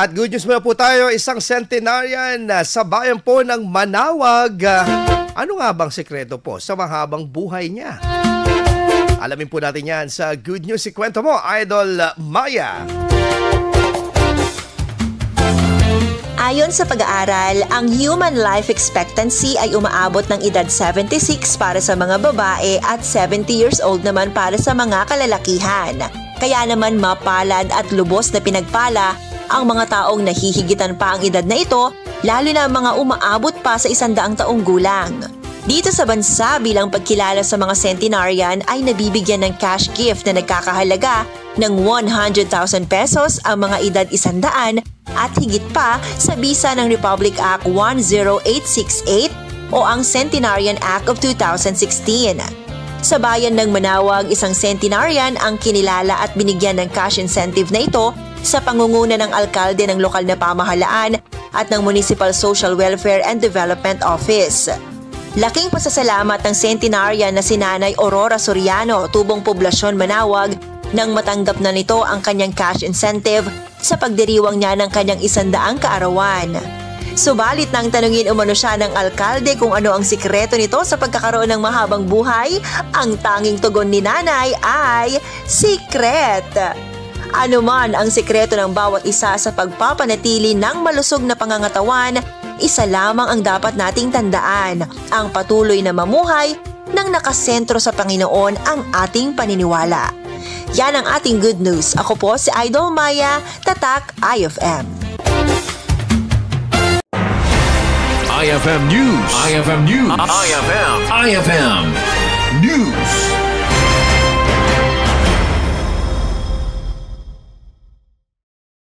At good news muna po tayo, isang centenarian sa bayan po ng Manawag. Ano nga bang sekreto po sa mahabang buhay niya? Alamin po natin yan sa Good News. Ikwento mo, Idol Maya. Ayon sa pag-aaral, ang human life expectancy ay umaabot ng edad 76 para sa mga babae at 70 years old naman para sa mga kalalakihan. Kaya naman mapalad at lubos na pinagpala ang mga taong nahihigitan pa ang edad na ito, lalo na ang mga umaabot pa sa 100 taong gulang. Dito sa bansa, bilang pagkilala sa mga centenarian ay nabibigyan ng cash gift na nagkakahalaga ng 100,000 pesos ang mga edad 100 at higit pa sa bisa ng Republic Act 10868 o ang Centenarian Act of 2016. Sa bayan ng Manawag, isang centenarian ang kinilala at binigyan ng cash incentive na ito sa pangunguna ng alkalde ng lokal na pamahalaan at ng Municipal Social Welfare and Development Office. Laking pasasalamat ng centenarian na si Nanay Aurora Soriano, tubong poblasyon Manawag, nang matanggap na nito ang kanyang cash incentive sa pagdiriwang niya ng kanyang 100 kaarawan. Subalit nang tanungin umano siya ng alkalde kung ano ang sikreto nito sa pagkakaroon ng mahabang buhay, ang tanging tugon ni Nanay ay secret. Ano man ang sikreto ng bawat isa sa pagpapanatili ng malusog na pangangatawan, isa lamang ang dapat nating tandaan, ang patuloy na mamuhay nang nakasentro sa Panginoon ang ating paniniwala. Yan ang ating good news. Ako po si Idol Maya, Tatak IFM. IFM News. IFM News. IFM News.